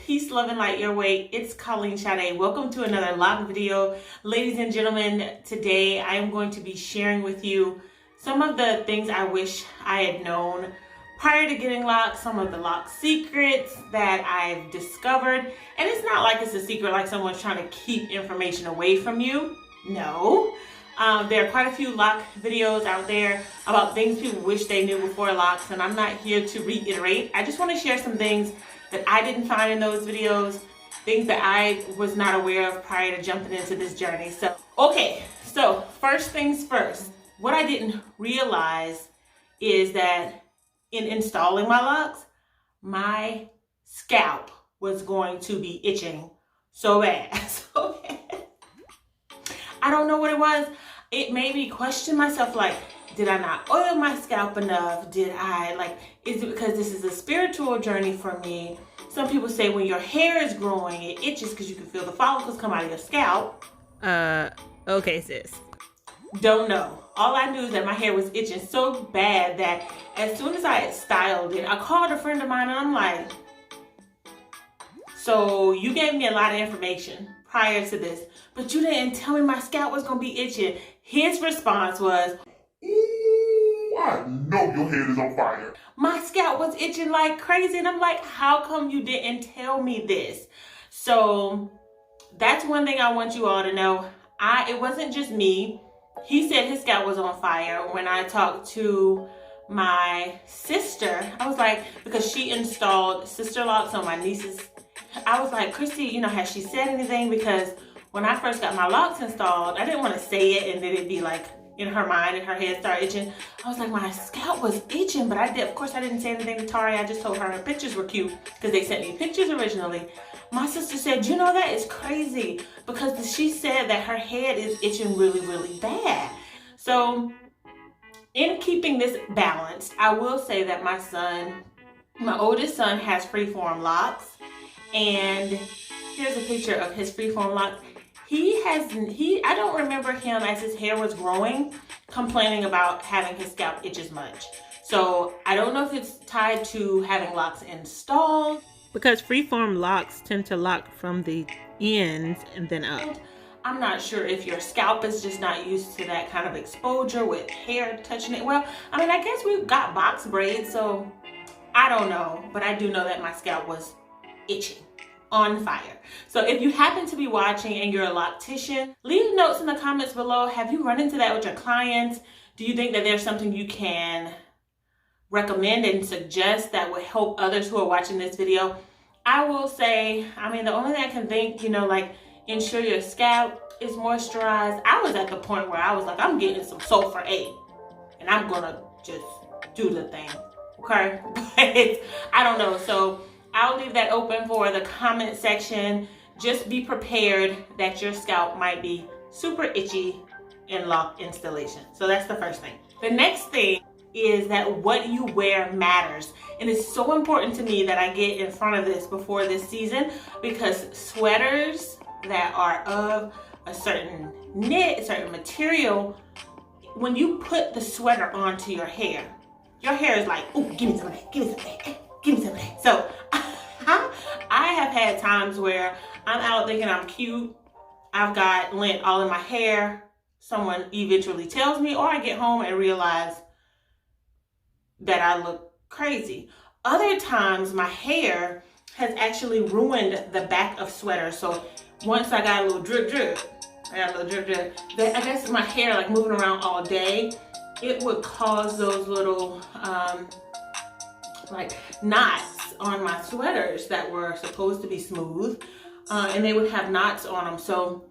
peace, love, and light your way. It's itsColleenSade. Welcome to another lock video. Ladies and gentlemen, today I am going to be sharing with you some of the things I wish I had known prior to getting locks, some of the lock secrets that I've discovered. And it's not like it's a secret like someone's trying to keep information away from you. No. There are quite a few lock videos out there about things people wish they knew before locks, and I'm not here to reiterate. I just want to share some things that I didn't find in those videos, things that I was not aware of prior to jumping into this journey. So first things first, what I didn't realize is that in installing my locks, my scalp was going to be itching so bad. I don't know what it was. It made me question myself, like, did I not oil my scalp enough? Is it because this is a spiritual journey for me? Some people say when your hair is growing, it itches because you can feel the follicles come out of your scalp. Okay, sis. Don't know. All I knew is that my hair was itching so bad that as soon as I had styled it, I called a friend of mine and I'm like, so you gave me a lot of information prior to this, but you didn't tell me my scalp was gonna be itching. His response was, ooh, I know your head is on fire. My scalp was itching like crazy, and I'm like, how come you didn't tell me this? So that's one thing I want you all to know. It wasn't just me. He said his scalp was on fire. When I talked to my sister, I was like, because she installed sister locks on my nieces, I was like, Christy, has she said anything? Because when I first got my locks installed, I didn't want to say it and then it'd be like in her mind and her head start itching. I was like, my scalp was itching, but of course I didn't say anything to Tari. I just told her her pictures were cute because they sent me pictures originally. My sister said, that is crazy, because she said that her head is itching really, really bad. So in keeping this balanced, I will say that my oldest son has freeform locks, and here's a picture of his freeform locks. I don't remember him, as his hair was growing, complaining about having his scalp itch as much. So I don't know if it's tied to having locks installed. Because freeform locks tend to lock from the ends and then up. I'm not sure if your scalp is just not used to that kind of exposure with hair touching it. Well, I guess we've got box braids, so I don't know. But I do know that my scalp was itching, on fire. So if you happen to be watching and you're a loctician, leave notes in the comments below. Have you run into that with your clients? Do you think that there's something you can recommend and suggest that would help others who are watching this video? I will say, the only thing I can think, ensure your scalp is moisturized. I was at the point where I was like, I'm getting some sulfur 8 and I'm gonna just do the thing, okay? But I don't know. So I'll leave that open for the comment section. Just be prepared that your scalp might be super itchy in lock installation. So that's the first thing. The next thing is that what you wear matters. And it's so important to me that I get in front of this before this season, because sweaters that are of a certain knit, a certain material, when you put the sweater onto your hair is like, ooh, give me some of that, give me some of that, give me some of that. So I have had times where I'm out thinking I'm cute, I've got lint all in my hair, someone eventually tells me, or I get home and realize that I look crazy. Other times my hair has actually ruined the back of sweaters. So once I got a little drip, I guess my hair moving around all day, it would cause those little knots on my sweaters that were supposed to be smooth, and they would have knots on them. So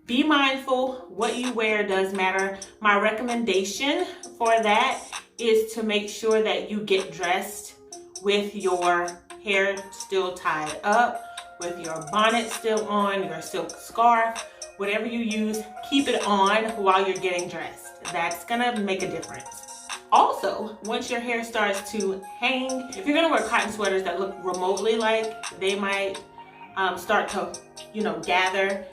be mindful. What you wear does matter. My recommendation for that is to make sure that you get dressed with your hair still tied up, with your bonnet still on, your silk scarf, whatever you use, keep it on while you're getting dressed. That's gonna make a difference. Also, once your hair starts to hang, if you're gonna wear cotton sweaters that look remotely like they might start to, gather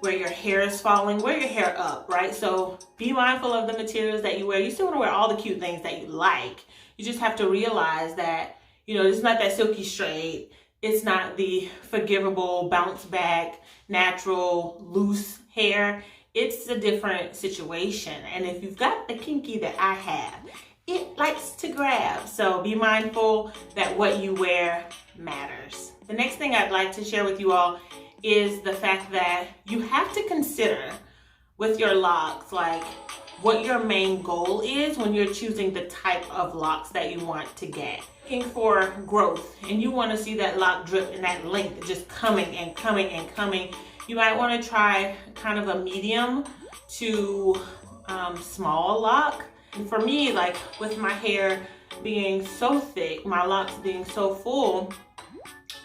where your hair is falling, wear your hair up, right? So be mindful of the materials that you wear. You still want to wear all the cute things that you like. You just have to realize that, it's not that silky straight. It's not the forgivable, bounce back, natural, loose hair. It's a different situation. And if you've got the kinky that I have, it likes to grab. So be mindful that what you wear matters. The next thing I'd like to share with you all is the fact that you have to consider with your locks, like what your main goal is when you're choosing the type of locks that you want to get. Looking for growth and you want to see that lock drip and that length just coming and coming and coming, you might want to try kind of a medium to small lock. And for me, like with my hair being so thick, my locks being so full,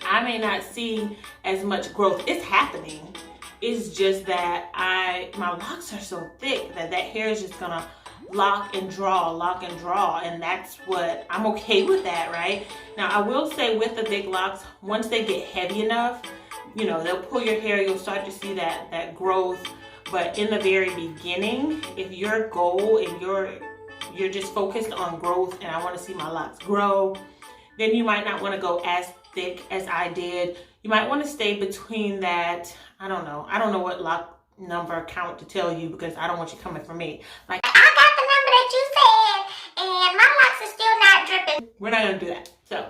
I may not see as much growth. It's happening. It's just that my locks are so thick that hair is just gonna lock and draw, and that's what I'm okay with that, right? Now I will say with the thick locks, once they get heavy enough, you know, they'll pull your hair, you'll start to see that growth. But in the very beginning, if your goal and you're just focused on growth and I want to see my locks grow, then you might not want to go as thick as I did. You might want to stay between that, I don't know what lock number count to tell you, because I don't want you coming for me. Like, I got the number that you said and my locks are still not dripping. We're not going to do that. So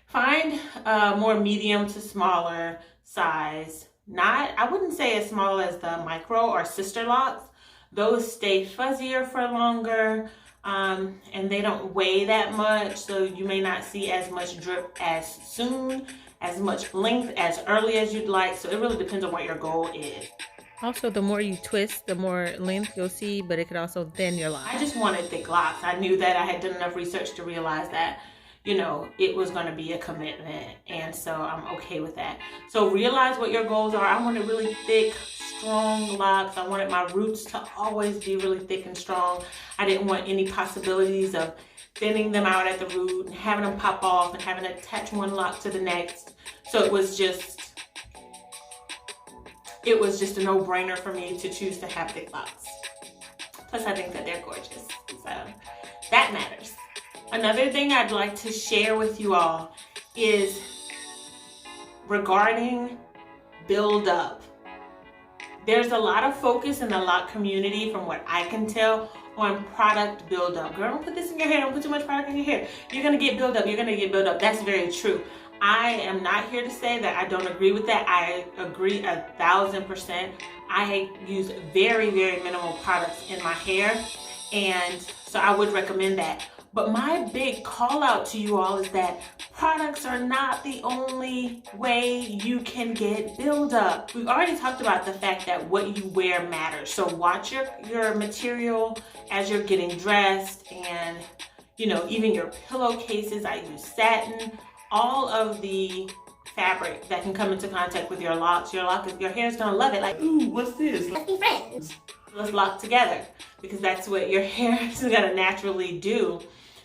find a more medium to smaller size. I wouldn't say as small as the micro or sister locks. Those stay fuzzier for longer. And they don't weigh that much, so you may not see as much drip as soon, as much length as early as you'd like. So it really depends on what your goal is. Also, the more you twist, the more length you'll see, but it could also thin your locks. I just wanted thick locks. I knew that. I had done enough research to realize that, you know, it was going to be a commitment, and so I'm okay with that. So realize what your goals are. I wanted really thick, strong locks. I wanted my roots to always be really thick and strong. I didn't want any possibilities of thinning them out at the root and having them pop off and having to attach one lock to the next. So it was just a no-brainer for me to choose to have thick locks. Plus I think that they're gorgeous, so that matters. Another thing I'd like to share with you all is regarding build-up. There's a lot of focus in the lock community, from what I can tell, on product buildup. Girl, don't put this in your hair. Don't put too much product in your hair. You're going to get buildup. You're going to get buildup. That's very true. I am not here to say that I don't agree with that. I agree 1000%. I use very, very minimal products in my hair, and so I would recommend that. But my big call out to you all is that products are not the only way you can get buildup. We've already talked about the fact that what you wear matters. So watch your material as you're getting dressed, and you know, even your pillowcases. I use satin. All of the fabric that can come into contact with your locks, your hair is gonna love it. Like, ooh, what's this? Let's be friends. Let's lock together, because that's what your hair is gonna naturally do.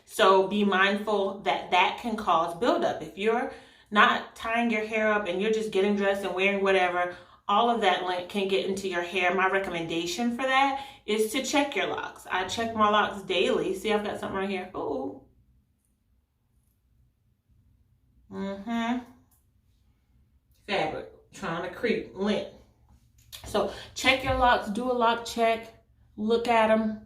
So be mindful that that can cause buildup. If you're not tying your hair up and you're just getting dressed and wearing whatever, all of that lint can get into your hair. My recommendation for that is to check your locks. I check my locks daily. See, I've got something right here. Ooh. Fabric, trying to creep, lint. So check your locks, do a lock check, look at them.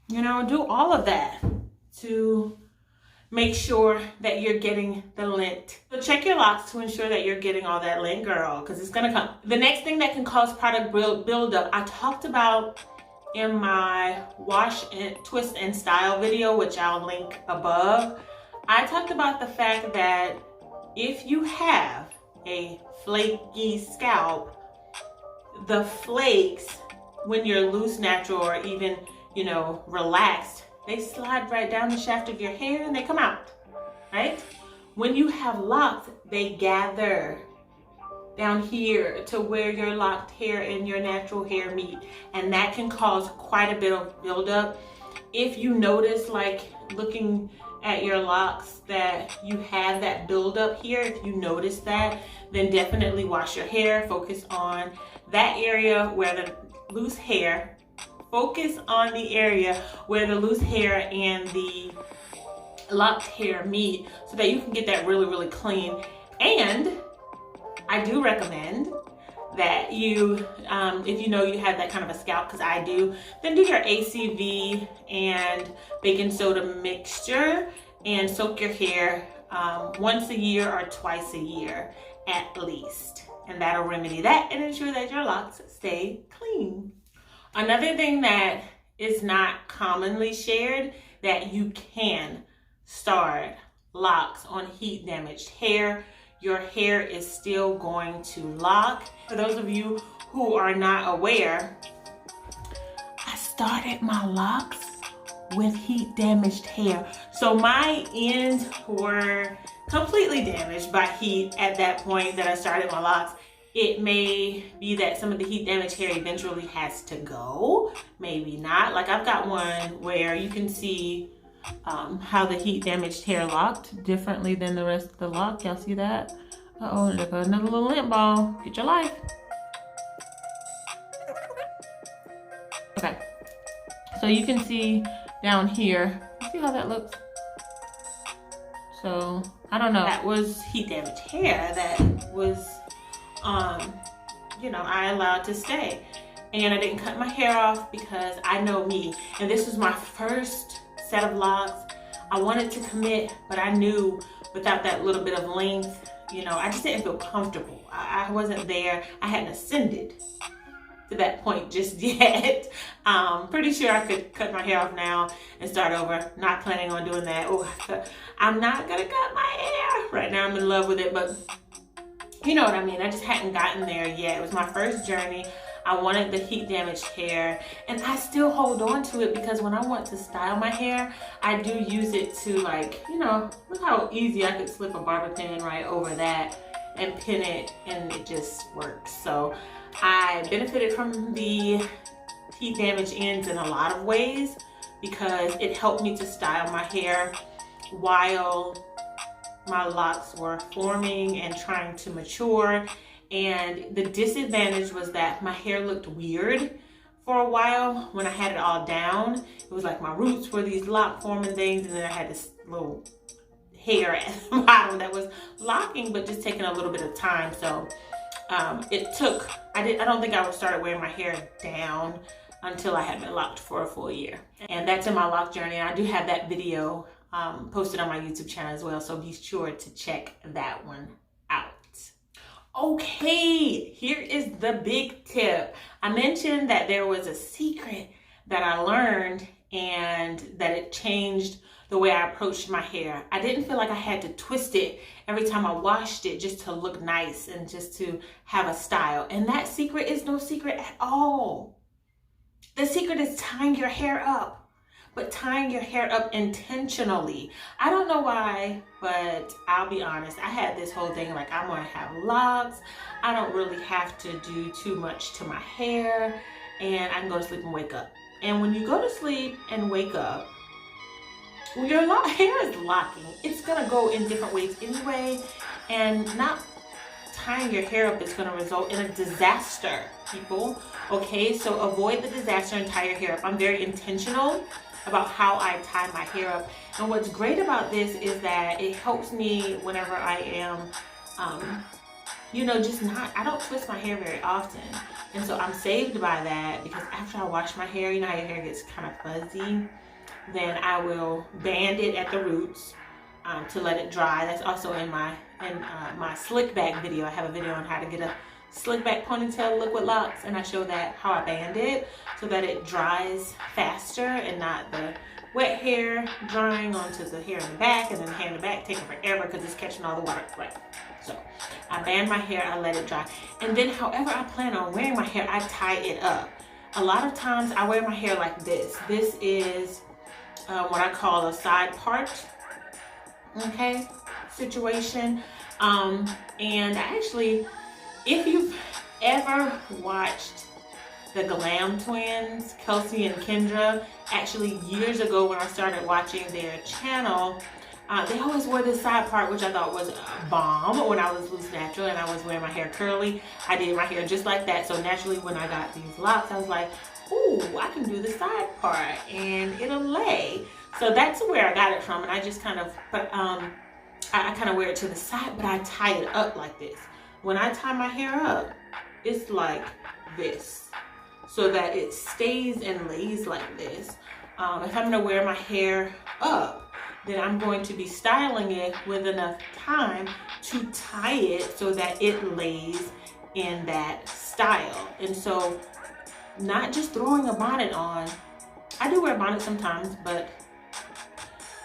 You know, do all of that to make sure that you're getting the lint. So check your locks to ensure that you're getting all that lint, girl, because it's gonna come. The next thing that can cause product buildup, I talked about in my wash and twist and style video, which I'll link above. I talked about the fact that if you have a flaky scalp, the flakes, when you're loose, natural, or even, you know, relaxed, they slide right down the shaft of your hair and they come out, right? When you have locks, they gather down here to where your locked hair and your natural hair meet, and that can cause quite a bit of buildup. If you notice, like looking at your locks, that you have that buildup here, if you notice that, then definitely wash your hair. Focus on that area where the loose hair focus on the area where the loose hair and the locked hair meet so that you can get that really, really clean. And I do recommend that you, if you know you have that kind of a scalp, because I do, then do your ACV and baking soda mixture and soak your hair once a year or twice a year at least. And that'll remedy that and ensure that your locks stay clean. Another thing that is not commonly shared, that you can start locks on heat damaged hair. Your hair is still going to lock. For those of you who are not aware, I started my locks with heat damaged hair. So my ends were completely damaged by heat at that point that I started my locks. It may be that some of the heat damaged hair eventually has to go, maybe not. Like I've got one where you can see how the heat damaged hair locked differently than the rest of the lock. Y'all see that? Uh-oh, look, another little lint ball. Get your life. Okay, so you can see down here, see how that looks? So, I don't know. That was heat damaged hair that was, you know, I allowed to stay. And I didn't cut my hair off because I know me. And this was my first set of locks. I wanted to commit, but I knew without that little bit of length, you know, I just didn't feel comfortable. I wasn't there. I hadn't ascended to that point just yet. Pretty sure I could cut my hair off now and start over. Not planning on doing that. Oh, I'm not gonna cut my hair. Right now I'm in love with it, but you know what I mean. I just hadn't gotten there yet. It was my first journey. I wanted the heat damaged hair, and I still hold on to it because when I want to style my hair, I do use it to, like, you know, look how easy I could slip a barber pin right over that and pin it, and it just works. So I benefited from the heat damaged ends in a lot of ways because it helped me to style my hair while my locks were forming and trying to mature. And the disadvantage was that my hair looked weird for a while when I had it all down. It was like my roots were these lock forming things, and then I had this little hair at the bottom that was locking but just taking a little bit of time. So it took, I don't think I would start wearing my hair down until I had been locked for a full year. And that's in my lock journey. I do have that video posted on my YouTube channel as well, so be sure to check that one out. Okay, here is the big tip. I mentioned that there was a secret that I learned and that it changed the way I approached my hair. I didn't feel like I had to twist it every time I washed it just to look nice and just to have a style. And that secret is no secret at all. The secret is tying your hair up, but tying your hair up intentionally. I don't know why, but I'll be honest, I had this whole thing like I'm gonna have locks. I don't really have to do too much to my hair, and I can go to sleep and wake up. And when you go to sleep and wake up, when your hair is locking, it's gonna go in different ways anyway, and not tying your hair up is gonna result in a disaster, people. Okay, so avoid the disaster and tie your hair up. I'm very intentional about how I tie my hair up. And what's great about this is that it helps me whenever I am, you know, just not, I don't twist my hair very often. And so I'm saved by that because after I wash my hair, you know how your hair gets kind of fuzzy, then I will band it at the roots to let it dry. That's also in my slick back video. I have a video on how to get a slick back ponytail look with locks, and I show that how I band it so that it dries faster and not the wet hair drying onto the hair in the back and then the hair in the back taking forever because it's catching all the water. Right. So I band my hair, I let it dry, and then however I plan on wearing my hair, I tie it up. A lot of times I wear my hair like this. This is what I call a side part, okay, situation. And actually, if you've ever watched the Glam twins, Kelsey and Kendra, actually years ago when I started watching their channel, they always wore this side part, which I thought was a bomb when I was loose natural and I was wearing my hair curly. I did my hair just like that. So naturally when I got these locks, I was like, oh, I can do the side part and it'll lay. So that's where I got it from, and I just kind of, I kind of wear it to the side, but I tie it up like this. When I tie my hair up, it's like this, so that it stays and lays like this. If I'm gonna wear my hair up, then I'm going to be styling it with enough time to tie it so that it lays in that style. And so, not just throwing a bonnet on. I do wear a bonnet sometimes, but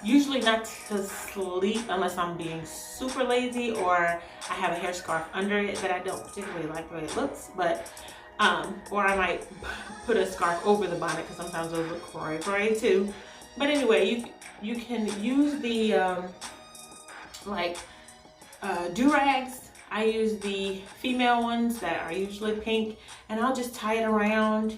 usually not to sleep unless I'm being super lazy or I have a hair scarf under it that I don't particularly like the way it looks, but or I might put a scarf over the bonnet because sometimes those look cray too. But anyway, you can use the do-rags. I use the female ones that are usually pink, and I'll just tie it around,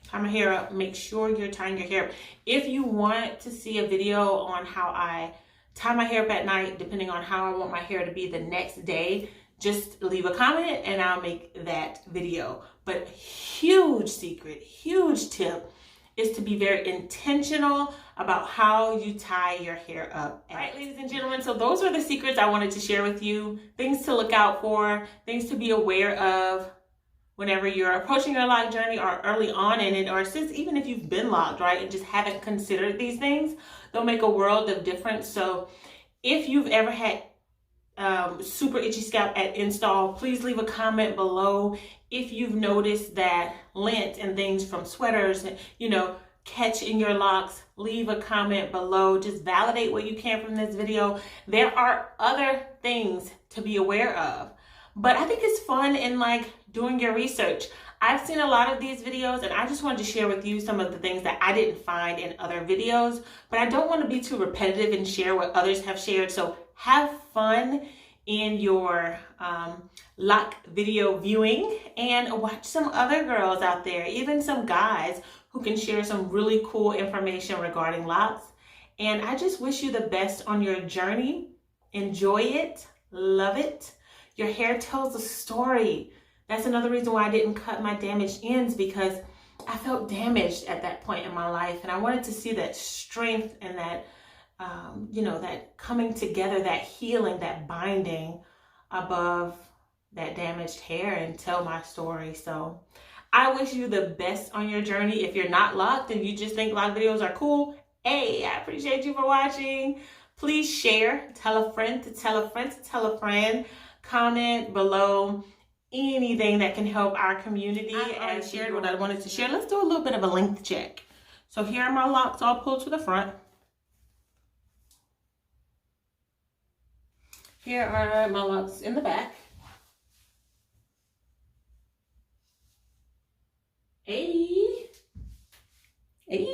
tie my hair up. Make sure you're tying your hair up. If you want to see a video on how I tie my hair up at night, depending on how I want my hair to be the next day, just leave a comment and I'll make that video. But huge secret, huge tip is to be very intentional about how you tie your hair up. All right, ladies and gentlemen, so those are the secrets I wanted to share with you. Things to look out for, things to be aware of whenever you're approaching your lock journey or early on in it, or since even if you've been locked, right, and just haven't considered these things, they'll make a world of difference. So if you've ever had super itchy scalp at install, please leave a comment below. If you've noticed that lint and things from sweaters, you know, catch in your locks, leave a comment below. Just validate what you can from this video. There are other things to be aware of, but I think it's fun in like doing your research. I've seen a lot of these videos and I just wanted to share with you some of the things that I didn't find in other videos, but I don't want to be too repetitive and share what others have shared. So have fun in your lock video viewing and watch some other girls out there, even some guys who can share some really cool information regarding locks. And I just wish you the best on your journey. Enjoy it, love it. Your hair tells a story. That's another reason why I didn't cut my damaged ends, because I felt damaged at that point in my life, and I wanted to see that strength and that you know, that coming together, that healing, that binding above that damaged hair and tell my story. So I wish you the best on your journey. If you're not locked and you just think lock videos are cool, hey, I appreciate you for watching. Please share, tell a friend to tell a friend to tell a friend, comment below anything that can help our community. I shared what I wanted to share. Let's do a little bit of a length check. So here are my locks all pulled to the front. Here are my locks in the back. Hey. Hey.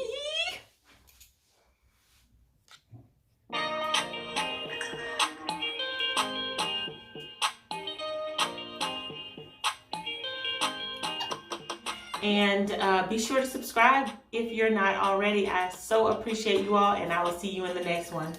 And be sure to subscribe if you're not already. I so appreciate you all, and I will see you in the next one.